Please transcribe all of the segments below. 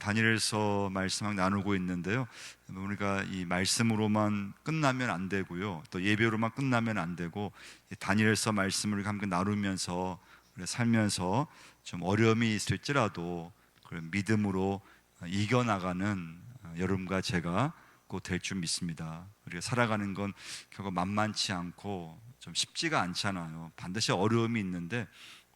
다니엘서 말씀을 나누고 있는데요. 우리가 이 말씀으로만 끝나면 안 되고요, 또 예배로만 끝나면 안 되고, 다니엘서 말씀을 함께 나누면서 살면서 좀 어려움이 있을지라도 그걸 믿음으로 이겨나가는 여러분과 제가 꼭 될 줄 믿습니다. 우리가 살아가는 건 결국 만만치 않고 좀 쉽지가 않잖아요. 반드시 어려움이 있는데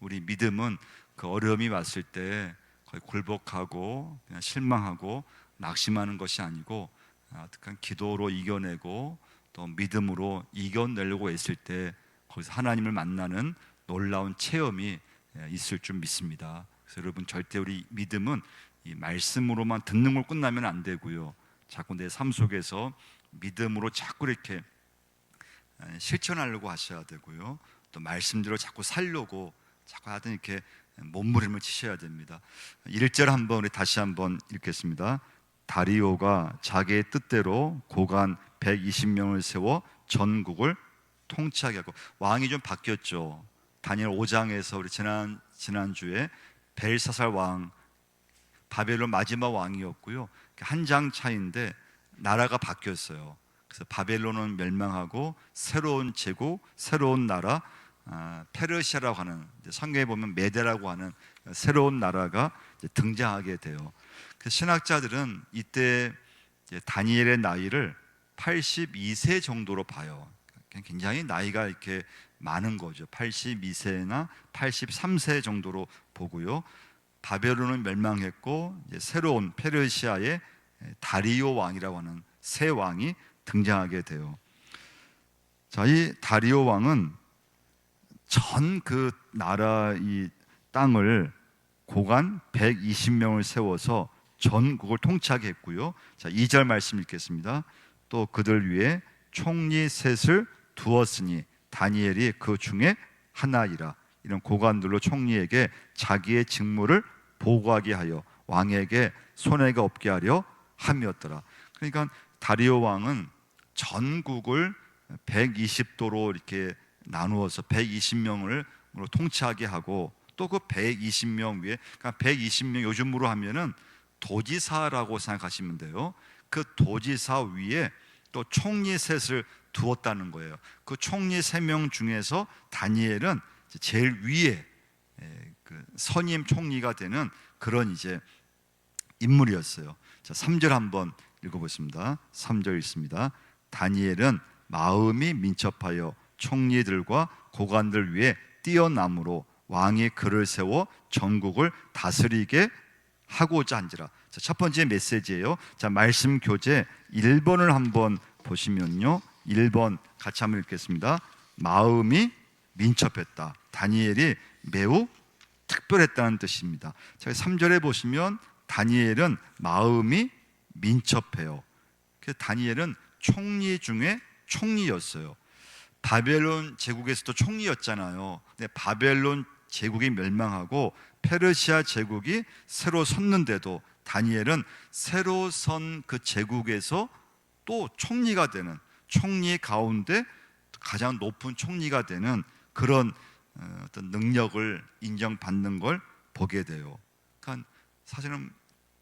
우리 믿음은 그 어려움이 왔을 때 거의 굴복하고 그냥 실망하고 낙심하는 것이 아니고 어떻게 기도로 이겨내고 또 믿음으로 이겨내려고 했을 때 거기서 하나님을 만나는 놀라운 체험이 있을 줄 믿습니다. 그래서 여러분, 절대 우리 믿음은 이 말씀으로만 듣는 걸 끝나면 안 되고요, 자꾸 내 삶 속에서 믿음으로 자꾸 이렇게 실천하려고 하셔야 되고요, 또 말씀대로 자꾸 살려고 자꾸 하여튼 이렇게 몸부림을 치셔야 됩니다. 1절 한번 우리 다시 한번 읽겠습니다. 다리오가 자기의 뜻대로 고관 120명을 세워 전국을 통치하게 하고. 왕이 좀 바뀌었죠. 다니엘 5장에서 우리 지난주에 벨사살 왕, 바벨론 마지막 왕이었고요, 한 장 차이인데 나라가 바뀌었어요. 그래서 바벨론은 멸망하고 새로운 제국, 새로운 나라, 페르시아라고 하는, 성경에 보면 메데라고 하는 새로운 나라가 등장하게 돼요. 그래서 신학자들은 이때 다니엘의 나이를 82세 정도로 봐요. 굉장히 나이가 이렇게 많은 거죠. 82세나 83세 정도로 보고요, 바벨론은 멸망했고 이제 새로운 페르시아의 다리오 왕이라고 하는 새 왕이 등장하게 돼요. 자, 이 다리오 왕은 전 그 나라 이 땅을 고관 120명을 세워서 전국을 통치하게 했고요. 자, 2절 말씀 읽겠습니다. 또 그들 위에 총리 셋을 두었으니 다니엘이 그 중에 하나이라. 이런 고관들로 총리에게 자기의 직무를 보고하게 하여 왕에게 손해가 없게 하려 함이었더라. 그러니까 다리오 왕은 전국을 120도로 이렇게 나누어서 120명을 통치하게 하고, 또 그 120명 위에, 그러니까 120명 요즘으로 하면은 도지사라고 생각하시면 돼요. 그 도지사 위에 또 총리 셋을 두었다는 거예요. 그 총리 3명 중에서 다니엘은 제일 위에 그 선임 총리가 되는 그런 이제 인물이었어요. 자, 3절 한번 읽어보겠습니다. 3절 있습니다. 다니엘은 마음이 민첩하여 총리들과 고관들 위에 뛰어남으로 왕이 그를 세워 전국을 다스리게 하고자 한지라. 자, 첫 번째 메시지예요. 자, 말씀 교재 1번을 한번 보시면요, 1번 같이 한번 읽겠습니다. 마음이 민첩했다. 다니엘이 매우 특별했다는 뜻입니다. 자, 3절에 보시면 다니엘은 마음이 민첩해요. 다니엘은 총리 중에 총리였어요. 바벨론 제국에서도 총리였잖아요. 근데 바벨론 제국이 멸망하고 페르시아 제국이 새로 섰는데도 다니엘은 새로 선 그 제국에서 또 총리가 되는, 총리 가운데 가장 높은 총리가 되는 그런 어떤 능력을 인정받는 걸 보게 돼요. 그러니까 사실은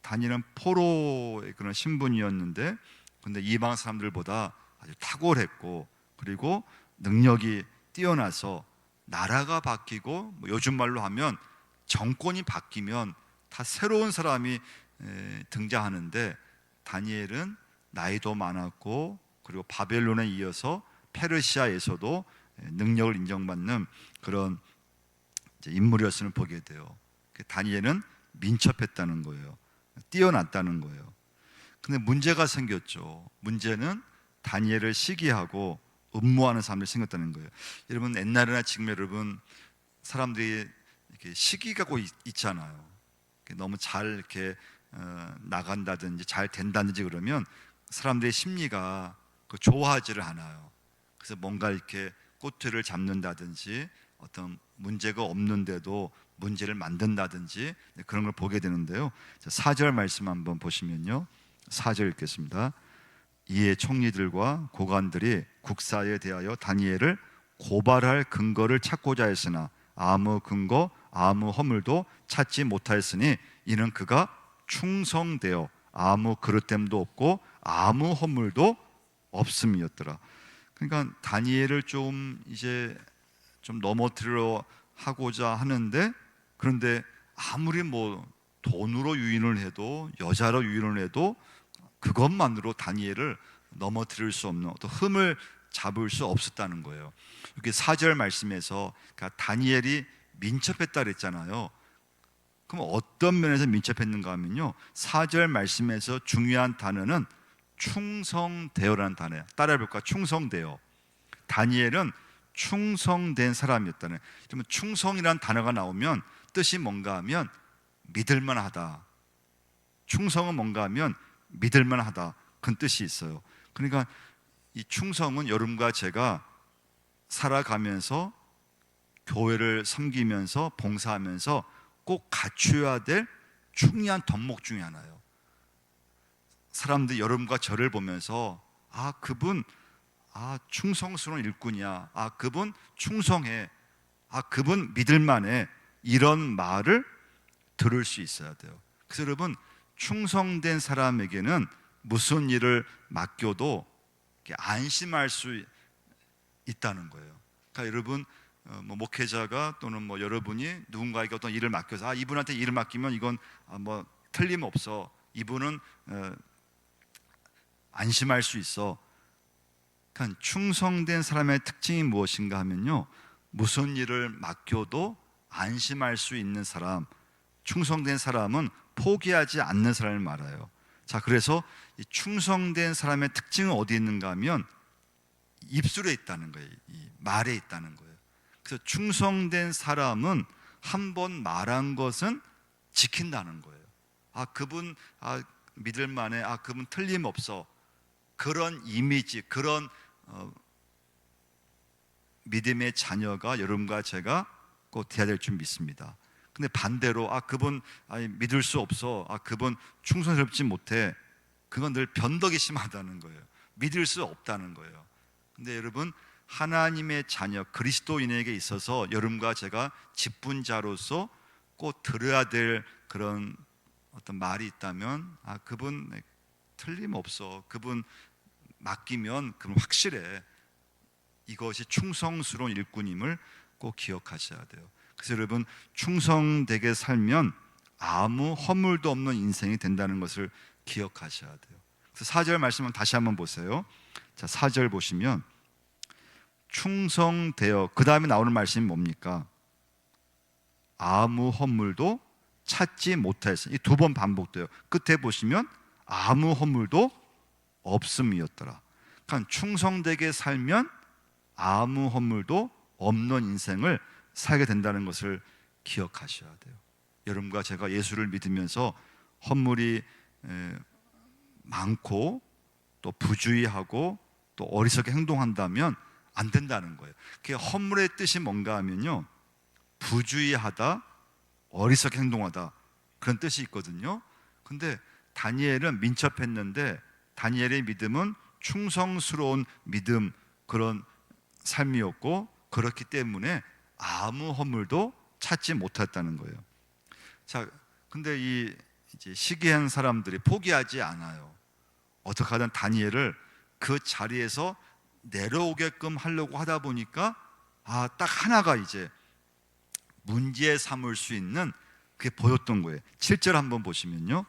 다니엘은 포로의 그런 신분이었는데, 근데 이방 사람들보다 아주 탁월했고, 그리고 능력이 뛰어나서 나라가 바뀌고, 요즘 말로 하면 정권이 바뀌면 다 새로운 사람이 등장하는데, 다니엘은 나이도 많았고, 그리고 바벨론에 이어서 페르시아에서도 능력을 인정받는 그런 인물이었음을 보게 돼요. 다니엘은 민첩했다는 거예요. 뛰어났다는 거예요. 근데 문제가 생겼죠. 문제는 다니엘을 시기하고 음모하는 사람들이 생겼다는 거예요. 여러분, 옛날이나 지금 여러분 사람들이 이렇게 시기가고 있잖아요. 너무 잘 이렇게 나간다든지 잘 된다든지 그러면 사람들의 심리가 좋아하지를 않아요. 그래서 뭔가 이렇게 꼬투리를 잡는다든지 어떤 문제가 없는데도 문제를 만든다든지 그런 걸 보게 되는데요. 4절 말씀 한번 보시면요, 4절 읽겠습니다. 이에 총리들과 고관들이 국사에 대하여 다니엘을 고발할 근거를 찾고자 했으나 아무 근거 아무 허물도 찾지 못하였으니 이는 그가 충성되어 아무 그릇됨도 없고 아무 허물도 없음이었더라. 그러니까 다니엘을 좀 이제 좀 넘어뜨려 하고자 하는데, 그런데 아무리 뭐 돈으로 유인을 해도 여자로 유인을 해도 그것만으로 다니엘을 넘어뜨릴 수 없는 어떤 흠을 잡을 수 없었다는 거예요. 이렇게 4절 말씀에서 그러니까 다니엘이 민첩했다 그랬잖아요. 그럼 어떤 면에서 민첩했는가 하면요, 4절 말씀에서 중요한 단어는 충성되어라는 단어예요. 따라해볼까? 충성되어. 다니엘은 충성된 사람이었다는. 그러면 충성이라는 단어가 나오면 뜻이 뭔가 하면 믿을만하다. 충성은 뭔가 하면 믿을만하다, 그런 뜻이 있어요. 그러니까 이 충성은 여러분과 제가 살아가면서 교회를 섬기면서 봉사하면서 꼭 갖춰야 될 중요한 덕목 중에 하나예요. 사람들이 여러분과 저를 보면서 그분 충성스러운 일꾼이야, 그분 충성해, 그분 믿을만해, 이런 말을 들을 수 있어야 돼요. 그래서 여러분, 충성된 사람에게는 무슨 일을 맡겨도 안심할 수 있다는 거예요. 그러니까 여러분, 뭐 목회자가 또는 뭐 여러분이 누군가에게 어떤 일을 맡겨서 이분한테 일을 맡기면 이건 뭐 틀림없어, 이분은 안심할 수 있어. 그러니까 충성된 사람의 특징이 무엇인가 하면요, 무슨 일을 맡겨도 안심할 수 있는 사람, 충성된 사람은 포기하지 않는 사람을 말해요. 자, 그래서 이 충성된 사람의 특징은 어디 있는가 하면 입술에 있다는 거예요. 이 말에 있다는 거예요. 그래서 충성된 사람은 한 번 말한 것은 지킨다는 거예요. 그분 믿을만해, 그분 틀림없어, 그런 이미지, 그런 믿음의 자녀가 여러분과 제가 꼭 돼야 될 줄 믿습니다. 근데 반대로 그분 믿을 수 없어, 그분 충성스럽지 못해, 그건 늘 변덕이 심하다는 거예요. 믿을 수 없다는 거예요. 근데 여러분, 하나님의 자녀 그리스도인에게 있어서 여러분과 제가 직분자로서 꼭 들어야 될 그런 어떤 말이 있다면 그분 틀림없어, 그분 맡기면 그분 확실해, 이것이 충성스러운 일꾼임을 꼭 기억하셔야 돼요. 그래서 여러분, 충성되게 살면 아무 허물도 없는 인생이 된다는 것을 기억하셔야 돼요. 그래서 4절 말씀은 다시 한번 보세요. 자, 4절 보시면 충성되어, 그 다음에 나오는 말씀이 뭡니까? 아무 허물도 찾지 못하였어. 이 두 번 반복돼요. 끝에 보시면 아무 허물도 없음이었더라. 그러니까 충성되게 살면 아무 허물도 없는 인생을 살게 된다는 것을 기억하셔야 돼요. 여러분과 제가 예수를 믿으면서 허물이 많고 또 부주의하고 또 어리석게 행동한다면 안 된다는 거예요. 그 허물의 뜻이 뭔가 하면요, 부주의하다, 어리석게 행동하다, 그런 뜻이 있거든요. 근데 다니엘은 민첩했는데 다니엘의 믿음은 충성스러운 믿음, 그런 삶이었고, 그렇기 때문에 아무 허물도 찾지 못했다는 거예요. 자, 근데 이제 시기한 사람들이 포기하지 않아요. 어떻게 하든 다니엘을 그 자리에서 내려오게끔 하려고 하다 보니까 딱 하나가 이제 문제 삼을 수 있는 그게 보였던 거예요. 7절 한번 보시면요,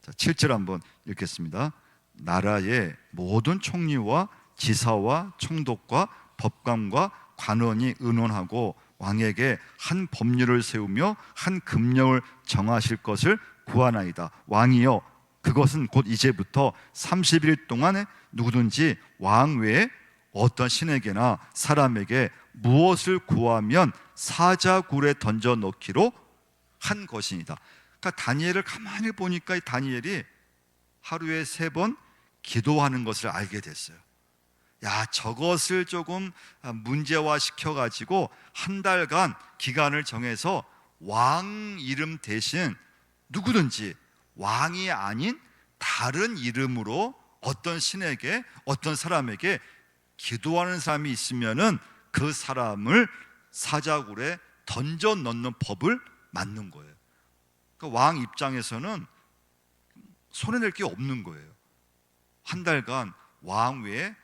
자, 7절 한번 읽겠습니다. 나라의 모든 총리와 지사와 총독과 법관과 관원이 의논하고 왕에게 한 법률을 세우며 한 금령을 정하실 것을 구하나이다. 왕이여, 그것은 곧 이제부터 30일 동안에 누구든지 왕 외에 어떤 신에게나 사람에게 무엇을 구하면 사자굴에 던져 넣기로 한 것이니다. 그러니까 다니엘을 가만히 보니까 이 다니엘이 하루에 3번 기도하는 것을 알게 됐어요. 저것을 조금 문제화 시켜가지고 한 달간 기간을 정해서 왕 이름 대신 누구든지 왕이 아닌 다른 이름으로 어떤 신에게, 어떤 사람에게 기도하는 사람이 있으면은 그 사람을 사자굴에 던져 넣는 법을 만든 거예요. 그러니까 왕 입장에서는 손해낼 게 없는 거예요. 한 달간 왕 외에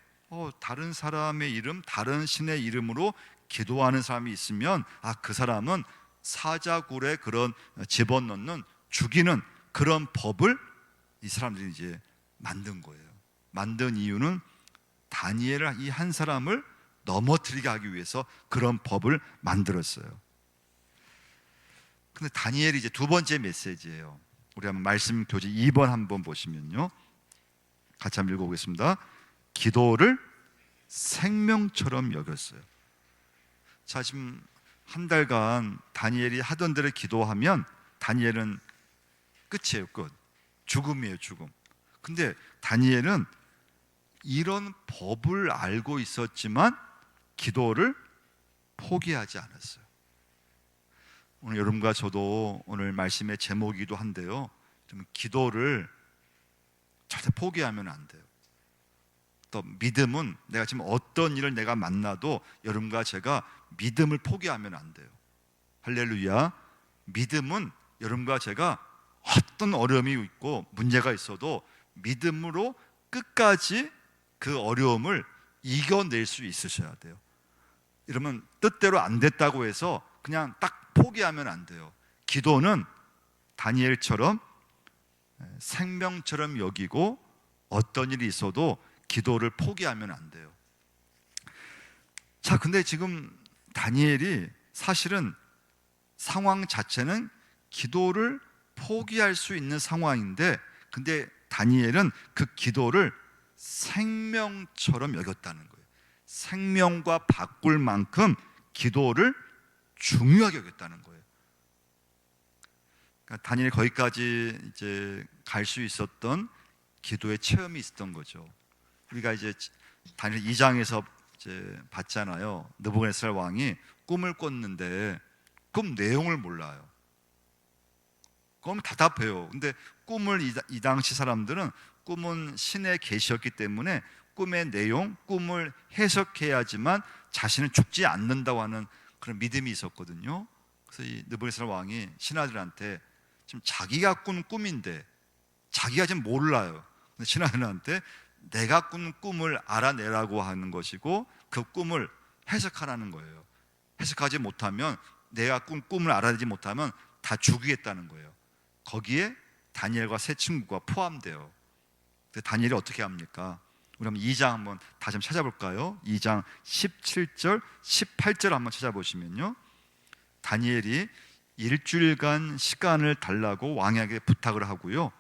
다른 사람의 이름, 다른 신의 이름으로 기도하는 사람이 있으면 그 사람은 사자굴에 그런 집어넣는 죽이는 그런 법을 이 사람들이 이제 만든 거예요. 만든 이유는 다니엘을, 이 한 사람을 넘어뜨리게 하기 위해서 그런 법을 만들었어요. 근데 다니엘이 이제 두 번째 메시지예요. 우리 한번 말씀 교재 2번 한번 보시면요, 같이 한번 읽어보겠습니다. 기도를 생명처럼 여겼어요. 자, 지금 한 달간 다니엘이 하던 대로 기도하면 다니엘은 끝이에요. 끝. 죽음이에요. 죽음. 근데 다니엘은 이런 법을 알고 있었지만 기도를 포기하지 않았어요. 오늘 여러분과 저도 오늘 말씀의 제목이기도 한데요, 좀 기도를 절대 포기하면 안 돼요. 또 믿음은 내가 지금 어떤 일을 내가 만나도 여러분과 제가 믿음을 포기하면 안 돼요. 할렐루야. 믿음은 여러분과 제가 어떤 어려움이 있고 문제가 있어도 믿음으로 끝까지 그 어려움을 이겨낼 수 있으셔야 돼요. 이러면 뜻대로 안 됐다고 해서 그냥 딱 포기하면 안 돼요. 기도는 다니엘처럼 생명처럼 여기고 어떤 일이 있어도 기도를 포기하면 안 돼요. 자, 근데 지금 다니엘이 사실은 상황 자체는 기도를 포기할 수 있는 상황인데, 근데 다니엘은 그 기도를 생명처럼 여겼다는 거예요. 생명과 바꿀 만큼 기도를 중요하게 여겼다는 거예요. 그러니까 다니엘이 거기까지 이제 갈 수 있었던 기도의 체험이 있었던 거죠. 우리가 이제 다니엘 2장에서 이제 봤잖아요. 느부갓네살 왕이 꿈을 꿨는데 꿈 내용을 몰라요. 그럼 답답해요. 근데 꿈을 이 당시 사람들은 꿈은 신의 계시였기 때문에 꿈의 내용, 꿈을 해석해야지만 자신은 죽지 않는다고 하는 그런 믿음이 있었거든요. 그래서 이 느부갓네살 왕이 신하들한테 지금 자기가 꾼 꿈인데 자기가 지금 몰라요. 근데 신하들한테 내가 꾼 꿈을 알아내라고 하는 것이고 그 꿈을 해석하라는 거예요. 해석하지 못하면, 내가 꾼 꿈을 알아내지 못하면 다 죽이겠다는 거예요. 거기에 다니엘과 세 친구가 포함돼요. 근데 다니엘이 어떻게 합니까? 우리 한번 2장 한번 다시 한번 찾아볼까요? 2장 17절, 18절 한번 찾아보시면요, 다니엘이 일주일간 시간을 달라고 왕에게 부탁을 하고요,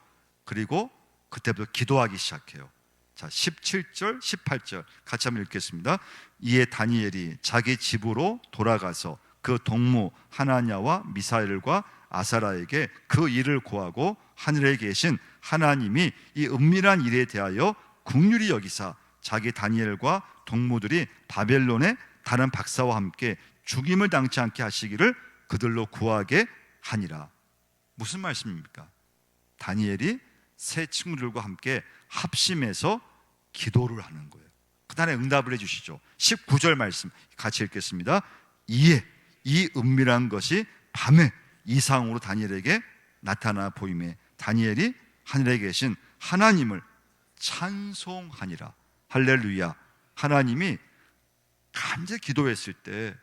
그리고 그때부터 기도하기 시작해요. 자, 17절, 18절 같이 한번 읽겠습니다. 이에 다니엘이 자기 집으로 돌아가서 그 동무 하나냐와 미사엘과 아사라에게 그 일을 고하고 하늘에 계신 하나님이 이 은밀한 일에 대하여 긍휼히 여기사 자기 다니엘과 동무들이 바벨론의 다른 박사와 함께 죽임을 당치 않게 하시기를 그들로 구하게 하니라. 무슨 말씀입니까? 다니엘이 세 친구들과 함께 합심해서 기도를 하는 거예요. 그 다음에 응답을 해주시죠. 19절 말씀 같이 읽겠습니다. 이에 이 은밀한 것이 밤에 이상으로 다니엘에게 나타나 보임에 다니엘이 하늘에 계신 하나님을 찬송하니라. 할렐루야. 하나님이 간절히 기도했을 때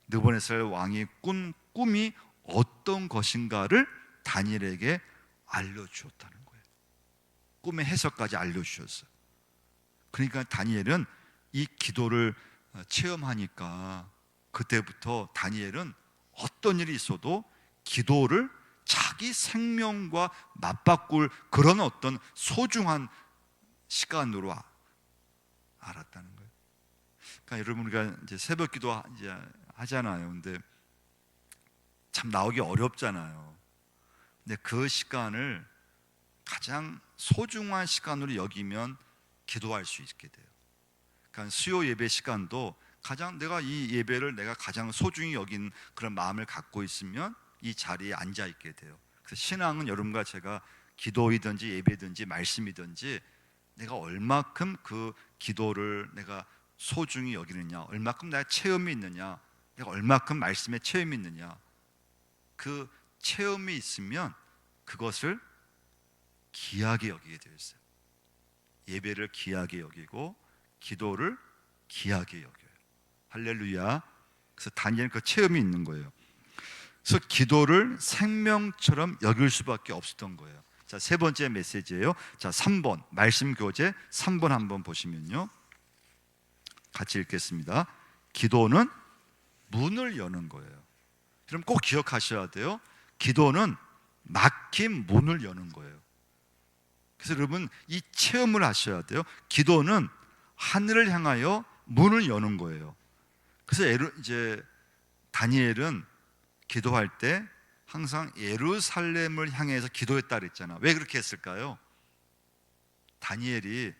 느부갓네살 왕이 꾼 꿈이 어떤 것인가를 다니엘에게 알려주었다는 거예요. 꿈의 해석까지 알려주셨어요. 그러니까 다니엘은 이 기도를 체험하니까 그때부터 다니엘은 어떤 일이 있어도 기도를 자기 생명과 맞바꿀 그런 어떤 소중한 시간으로 알았다는 거예요. 그러니까 여러분, 우리가 이제 새벽 기도 이제 하잖아요. 근데 참 나오기 어렵잖아요. 근데 그 시간을 가장 소중한 시간으로 여기면 기도할 수 있게 돼요. 그러니까 수요 예배 시간도 가장 내가 이 예배를 내가 가장 소중히 여긴 그런 마음을 갖고 있으면 이 자리에 앉아 있게 돼요. 그래서 신앙은 여러분과 제가 기도이든지 예배든지 말씀이든지 내가 얼마큼 그 기도를 내가 소중히 여기느냐, 얼마큼 내가 체험이 있느냐, 내가 얼마큼 말씀에 체험이 있느냐, 그 체험이 있으면 그것을 귀하게 여기게 되어 있어요. 예배를 귀하게 여기고 기도를 귀하게 여겨요. 할렐루야. 그래서 다니엘은 그 체험이 있는 거예요. 그래서 기도를 생명처럼 여길 수밖에 없었던 거예요. 자, 세 번째 메시지예요. 자, 3번 말씀 교재 3번 한번 보시면요, 같이 읽겠습니다. 기도는 문을 여는 거예요. 그럼 꼭 기억하셔야 돼요. 기도는 막힌 문을 여는 거예요. 그래서 여러분 이 체험을 하셔야 돼요. 기도는 하늘을 향하여 문을 여는 거예요. 그래서 이제 다니엘은 기도할 때 항상 예루살렘을 향해서 기도했다 그랬잖아. 왜 그렇게 했을까요? 다니엘이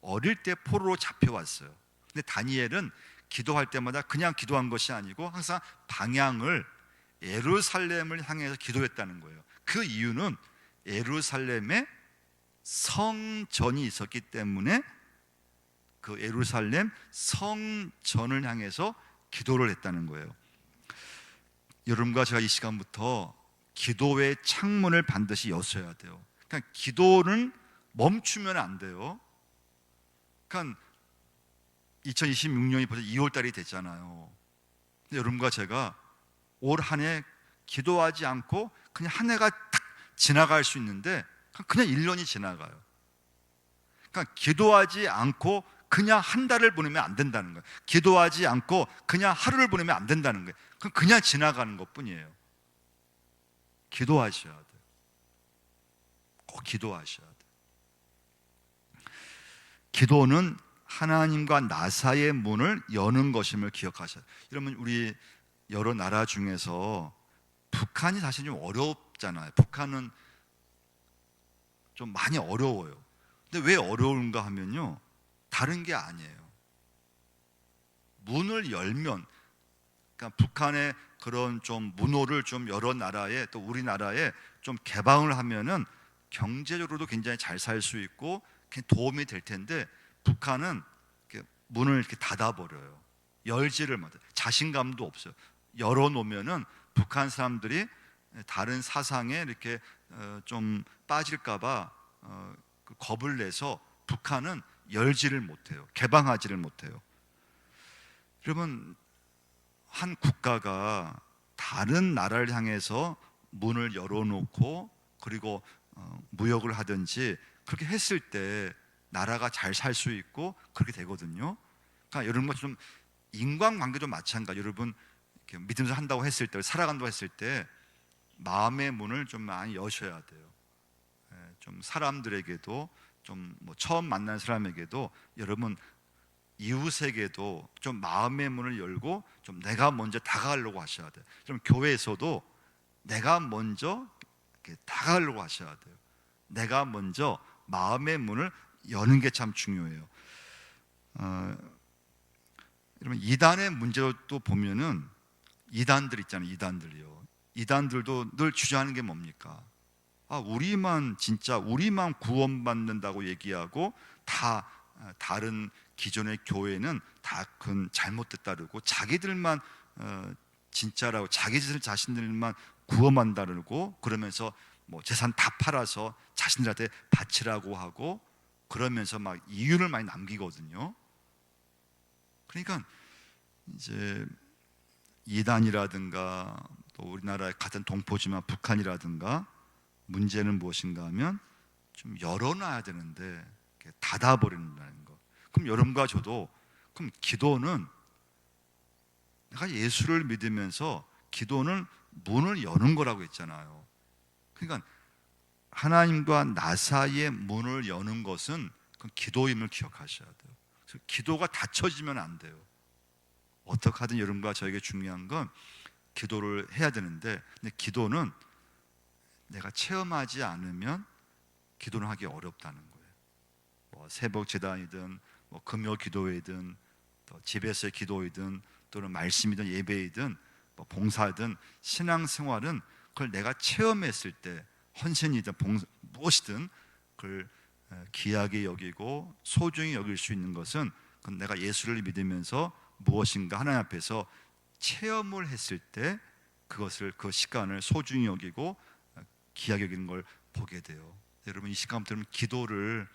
어릴 때 포로로 잡혀왔어요. 근데 다니엘은 기도할 때마다 그냥 기도한 것이 아니고 항상 방향을 예루살렘을 향해서 기도했다는 거예요. 그 이유는 예루살렘에 성전이 있었기 때문에 그 예루살렘 성전을 향해서 기도를 했다는 거예요. 여러분과 제가 이 시간부터 기도의 창문을 반드시 여셔야 돼요. 그러니까 기도는 멈추면 안 돼요. 그러니까 2026년이 벌써 2월 달이 됐잖아요. 근데 여러분과 제가 올 한 해 기도하지 않고 그냥 한 해가 딱 지나갈 수 있는데 그냥 1년이 지나가요. 그러니까 기도하지 않고 그냥 한 달을 보내면 안 된다는 거예요. 기도하지 않고 그냥 하루를 보내면 안 된다는 거예요. 그냥 지나가는 것뿐이에요. 기도하셔야 돼요. 꼭 기도하셔야 돼요. 기도는 하나님과 나 사이의 문을 여는 것임을 기억하셔야 돼요. 여러분, 우리 여러 나라 중에서 북한이 사실 좀 어렵잖아요. 북한은 좀 많이 어려워요. 근데 왜 어려운가 하면요, 다른 게 아니에요. 문을 열면, 그러니까 북한의 그런 좀 문호를 좀 여러 나라에, 또 우리나라에 좀 개방을 하면은 경제적으로도 굉장히 잘 살 수 있고 도움이 될 텐데, 북한은 이렇게 문을 이렇게 닫아버려요. 열지를 못해요. 자신감도 없어요. 열어놓으면은 북한 사람들이 다른 사상에 이렇게 좀 빠질까봐 그 겁을 내서 북한은 열지를 못해요. 개방하지를 못해요. 여러분, 한 국가가 다른 나라를 향해서 문을 열어놓고 그리고 무역을 하든지 그렇게 했을 때 나라가 잘 살 수 있고 그렇게 되거든요. 그러니까 여러분과 좀 인간관계도 마찬가지. 여러분 이렇게 믿으면서 한다고 했을 때, 살아간다고 했을 때 마음의 문을 좀 많이 여셔야 돼요. 좀 사람들에게도 좀 뭐 처음 만난 사람에게도, 여러분 이웃에게도 좀 마음의 문을 열고 좀 내가 먼저 다가가려고 하셔야 돼요. 좀 교회에서도 내가 먼저 이렇게 다가가려고 하셔야 돼요. 내가 먼저 마음의 문을 여는 게 참 중요해요. 여러분 이단의 문제로 또 보면은 이단들 있잖아요. 이단들이요. 이단들도 늘 주장하는 게 뭡니까? 우리만 진짜 우리만 구원받는다고 얘기하고 다 다른 기존의 교회는 다 그건 잘못됐다 그러고 자기들만 진짜라고 자기들 자신들만 구원한다 그러고 그러면서 뭐 재산 다 팔아서 자신들한테 바치라고 하고 그러면서 막 이유를 많이 남기거든요. 그러니까 이제 이단이라든가 또 우리나라 같은 동포지만 북한이라든가 문제는 무엇인가 하면 좀 열어놔야 되는데 닫아버린다는 거. 그럼 여러분과 저도 그럼 기도는 내가 예수를 믿으면서 기도는 문을 여는 거라고 했잖아요. 그러니까 하나님과 나 사이의 문을 여는 것은 그 기도임을 기억하셔야 돼요. 그래서 기도가 닫혀지면 안 돼요. 어떻게 하든 여러분과 저에게 중요한 건 기도를 해야 되는데, 근데 기도는 내가 체험하지 않으면 기도는 하기 어렵다는 거예요. 뭐 새벽 제단이든 뭐 금요 기도회든 또 집에서의 기도이든 또는 말씀이든 예배이든 뭐 봉사든 신앙생활은 그걸 내가 체험했을 때 헌신이든 무엇이든 그걸 귀하게 여기고 소중히 여길 수 있는 것은 그건 내가 예수를 믿으면서 무엇인가 하나님 앞에서 체험을 했을 때 그것을 그 시간을 소중히 여기고 귀하게 여기는 걸 보게 돼요. 여러분 이 시간부터 기도를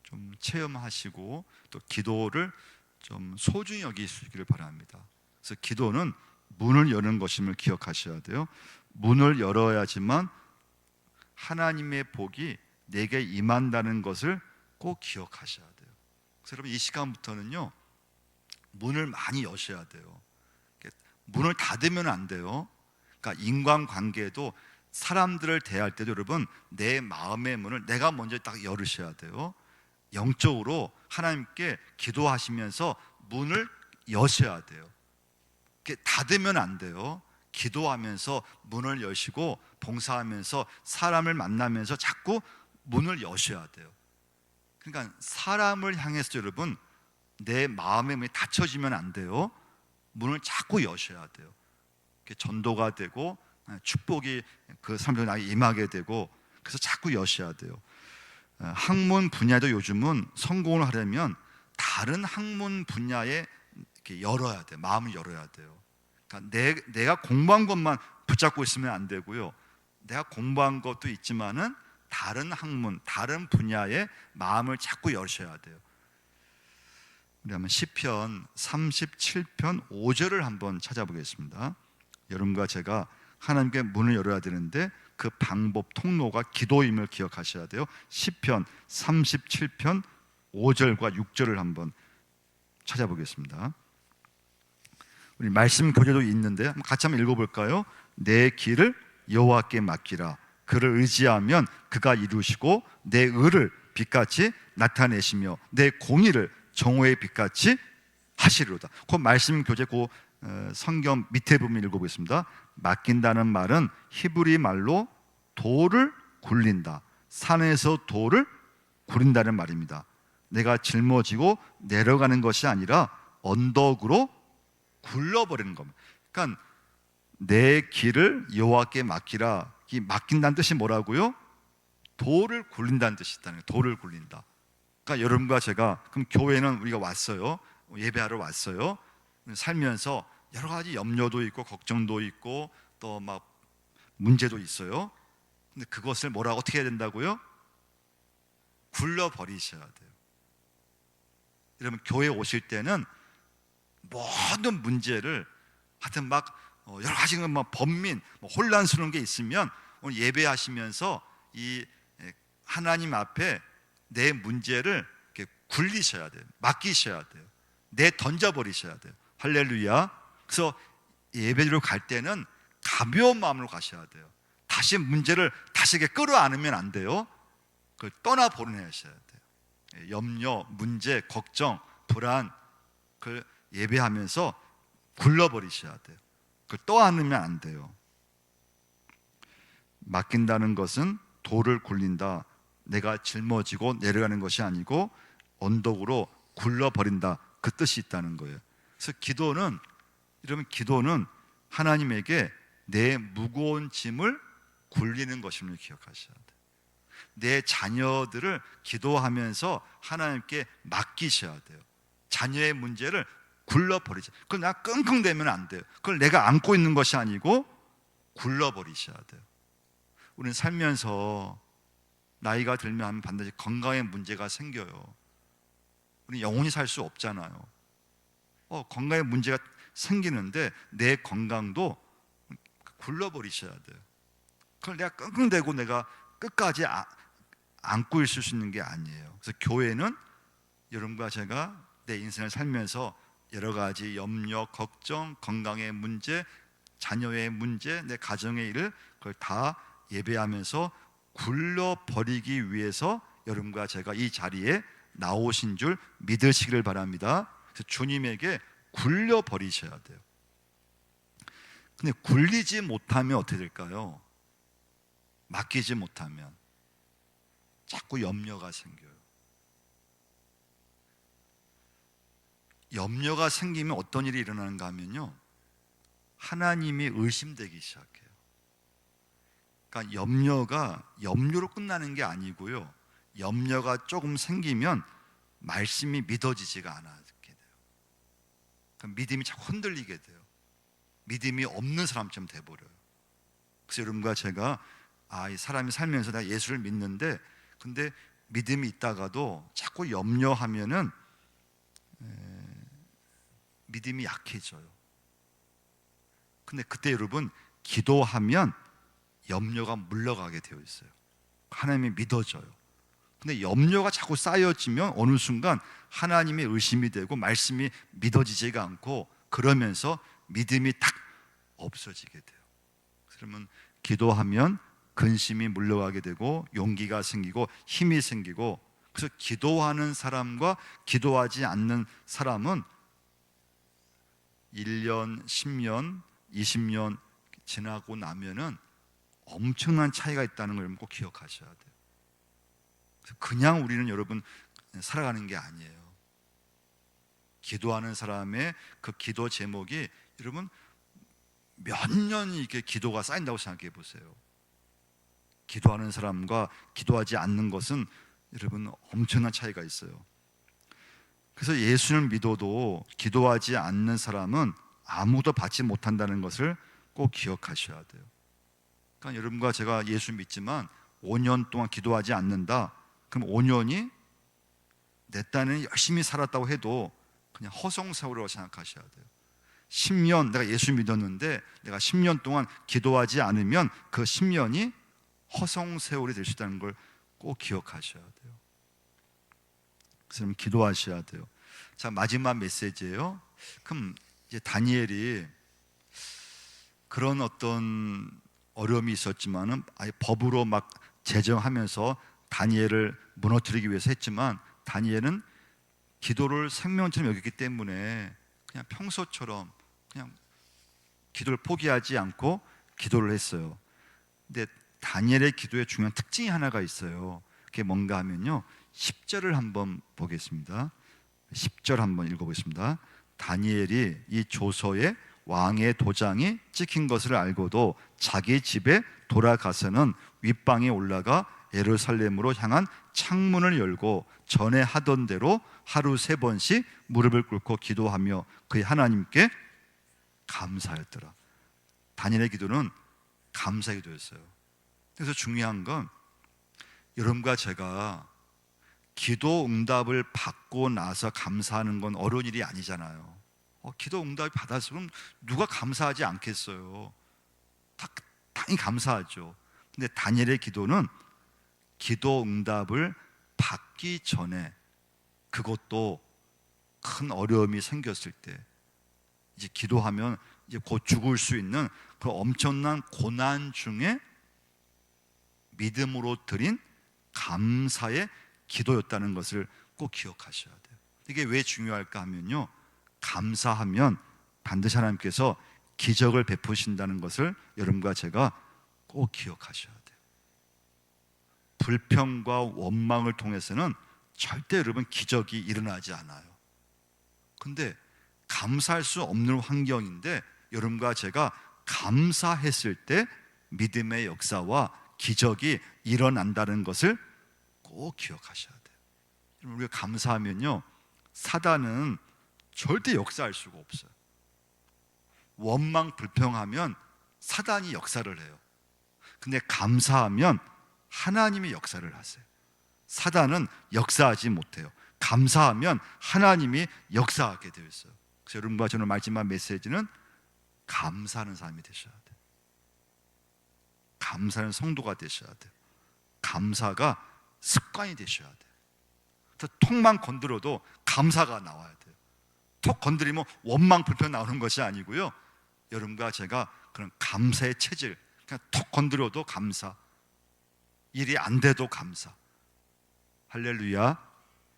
좀 체험하시고 또 기도를 좀 소중히 여기시기를 바랍니다. 그래서 기도는 문을 여는 것임을 기억하셔야 돼요. 문을 열어야지만 하나님의 복이 내게 임한다는 것을 꼭 기억하셔야 돼요. 그래서 여러분 이 시간부터는요, 문을 많이 여셔야 돼요. 문을 닫으면 안 돼요. 그러니까 인간관계에도 사람들을 대할 때도 여러분 내 마음의 문을 내가 먼저 딱 열으셔야 돼요. 영적으로 하나님께 기도하시면서 문을 여셔야 돼요. 닫으면 안 돼요. 기도하면서 문을 여시고 봉사하면서 사람을 만나면서 자꾸 문을 여셔야 돼요. 그러니까 사람을 향해서 여러분 내 마음의 문이 닫혀지면 안 돼요. 문을 자꾸 여셔야 돼요. 전도가 되고 축복이 그 사람들 나에게 임하게 되고, 그래서 자꾸 여셔야 돼요. 학문 분야도 요즘은 성공을 하려면 다른 학문 분야에 이렇게 열어야 돼요. 마음을 열어야 돼요. 그러니까 내가 공부한 것만 붙잡고 있으면 안 되고요. 내가 공부한 것도 있지만은 다른 학문, 다른 분야에 마음을 자꾸 여셔야 돼요. 우리 한번 시편 37편 5절을 한번 찾아보겠습니다. 여러분과 제가 하나님께 문을 열어야 되는데 그 방법 통로가 기도임을 기억하셔야 돼요. 시편 37편 5절과 6절을 한번 찾아보겠습니다. 우리 말씀 교재도 있는데 같이 한번 읽어볼까요? 내 길을 여호와께 맡기라. 그를 의지하면 그가 이루시고 내 의를 빛같이 나타내시며 내 공의를 정오의 빛같이 하시리로다. 그 말씀 교재 그 성경 밑에 부분 읽어보겠습니다. 맡긴다는 말은 히브리 말로 돌을 굴린다, 산에서 돌을 굴린다는 말입니다. 내가 짊어지고 내려가는 것이 아니라 언덕으로 굴러버리는 겁니다. 그러니까 내 길을 여호와께 맡기라. 이 맡긴다는 뜻이 뭐라고요? 돌을 굴린다는 뜻이 있다는 거예요. 돌을 굴린다. 그러니까 여러분과 제가, 그럼 교회는 우리가 왔어요. 예배하러 왔어요. 살면서 여러 가지 염려도 있고 걱정도 있고 또 막 문제도 있어요. 근데 그것을 어떻게 해야 된다고요? 굴려버리셔야 돼요. 여러분 교회 오실 때는 모든 문제를 하여튼 막 여러 가지 막 번민, 혼란스러운 게 있으면 오늘 예배하시면서 이 하나님 앞에 내 문제를 이렇게 굴리셔야 돼요. 맡기셔야 돼요. 던져버리셔야 돼요. 할렐루야. 그래서 예배로 갈 때는 가벼운 마음으로 가셔야 돼요. 다시 문제를 다시 이렇게 끌어안으면 안 돼요. 그걸 떠나보내셔야 돼요. 염려, 문제, 걱정, 불안, 그걸 예배하면서 굴러버리셔야 돼요. 그걸 떠안으면 안 돼요. 맡긴다는 것은 돌을 굴린다, 내가 짊어지고 내려가는 것이 아니고 언덕으로 굴러버린다, 그 뜻이 있다는 거예요. 그래서 기도는, 여러분 기도는 하나님에게 내 무거운 짐을 굴리는 것임을 기억하셔야 돼요. 내 자녀들을 기도하면서 하나님께 맡기셔야 돼요. 자녀의 문제를 굴러버리죠. 그걸 나 끙끙대면 안 돼요. 그걸 내가 안고 있는 것이 아니고 굴러버리셔야 돼요. 우리는 살면서 나이가 들면 반드시 건강에 문제가 생겨요. 우리는 영원히 살 수 없잖아요. 건강에 문제가 생기는데 내 건강도 굴러버리셔야 돼요. 그걸 내가 끙끙대고 내가 끝까지 안고 있을 수 있는 게 아니에요. 그래서 교회는 여러분과 제가 내 인생을 살면서 여러 가지 염려, 걱정, 건강의 문제, 자녀의 문제, 내 가정의 일을 그걸 다 예배하면서 굴러버리기 위해서 여러분과 제가 이 자리에 나오신 줄 믿으시기를 바랍니다. 그래서 주님에게 굴려버리셔야 돼요. 근데 굴리지 못하면 어떻게 될까요? 맡기지 못하면 자꾸 염려가 생겨요. 염려가 생기면 어떤 일이 일어나는가 하면요, 하나님이 의심되기 시작해요. 그러니까 염려로 끝나는 게 아니고요, 염려가 조금 생기면 말씀이 믿어지지가 않게 돼요. 그러니까 믿음이 자꾸 흔들리게 돼요. 믿음이 없는 사람처럼 돼버려요. 그래서 여러분과 제가 이 사람이 살면서 내가 예수를 믿는데 근데 믿음이 있다가도 자꾸 염려하면은 믿음이 약해져요. 근데 그때 여러분, 기도하면 염려가 물러가게 되어 있어요. 하나님이 믿어져요. 근데 염려가 자꾸 쌓여지면 어느 순간 하나님의 의심이 되고 말씀이 믿어지지가 않고, 그러면서 믿음이 딱 없어지게 돼요. 그러면 기도하면 근심이 물러가게 되고 용기가 생기고 힘이 생기고, 그래서 기도하는 사람과 기도하지 않는 사람은 1년, 10년, 20년 지나고 나면은 엄청난 차이가 있다는 걸 꼭 기억하셔야 돼요. 그냥 우리는 여러분 살아가는 게 아니에요. 기도하는 사람의 그 기도 제목이 여러분 몇 년이 이렇게 기도가 쌓인다고 생각해 보세요. 기도하는 사람과 기도하지 않는 것은 여러분 엄청난 차이가 있어요. 그래서 예수를 믿어도 기도하지 않는 사람은 아무도 받지 못한다는 것을 꼭 기억하셔야 돼요. 그러니까 여러분과 제가 예수 믿지만 5년 동안 기도하지 않는다, 그럼 5년이 내 딴에는 열심히 살았다고 해도 그냥 허송세월이라고 생각하셔야 돼요. 10년 내가 예수 믿었는데 내가 10년 동안 기도하지 않으면 그 10년이 허송세월이 될 수 있다는 걸 꼭 기억하셔야 돼요. 그래서 기도하셔야 돼요. 자, 마지막 메시지예요. 그럼 이제 다니엘이 그런 어떤 어려움이 있었지만은 아예 법으로 막 제정하면서 다니엘을 무너뜨리기 위해서 했지만, 다니엘은 기도를 생명처럼 여겼기 때문에 그냥 평소처럼 그냥 기도를 포기하지 않고 기도를 했어요. 근데 다니엘의 기도에 중요한 특징이 하나가 있어요. 그게 뭔가 하면요, 10절을 한번 보겠습니다. 10절 한번 읽어보겠습니다. 다니엘이 이 조서에 왕의 도장이 찍힌 것을 알고도 자기 집에 돌아가서는 윗방에 올라가 예루살렘으로 향한 창문을 열고 전에 하던 대로 하루 3번씩 무릎을 꿇고 기도하며 그의 하나님께 감사했더라. 다니엘의 기도는 감사의 기도였어요. 그래서 중요한 건 여러분과 제가 기도 응답을 받고 나서 감사하는 건 어려운 일이 아니잖아요. 기도 응답이 받았으면 누가 감사하지 않겠어요? 당연히 감사하죠. 근데 다니엘의 기도는 기도 응답을 받기 전에, 그것도 큰 어려움이 생겼을 때, 이제 기도하면 이제 곧 죽을 수 있는 그 엄청난 고난 중에 믿음으로 드린 감사의 기도였다는 것을 꼭 기억하셔야 돼요. 이게 왜 중요할까 하면요, 감사하면 반드시 하나님께서 기적을 베푸신다는 것을 여러분과 제가 꼭 기억하셔야 돼요. 불평과 원망을 통해서는 절대 여러분 기적이 일어나지 않아요. 근데 감사할 수 없는 환경인데 여러분과 제가 감사했을 때 믿음의 역사와 기적이 일어난다는 것을 꼭 기억하셔야 돼요. 우리가 감사하면요, 사단은 절대 역사할 수가 없어요. 원망 불평하면 사단이 역사를 해요. 근데 감사하면 하나님이 역사를 하세요. 사단은 역사하지 못해요. 감사하면 하나님이 역사하게 되어 있어요. 그래서 여러분과 저는 마지막 메시지는 감사하는 사람이 되셔야 돼요. 감사하는 성도가 되셔야 돼요. 감사가 습관이 되셔야 돼요. 그래서 톡만 건드려도 감사가 나와야 돼요. 톡 건드리면 원망 불평 나오는 것이 아니고요, 여러분과 제가 그런 감사의 체질, 그냥 톡 건드려도 감사, 일이 안 돼도 감사. 할렐루야.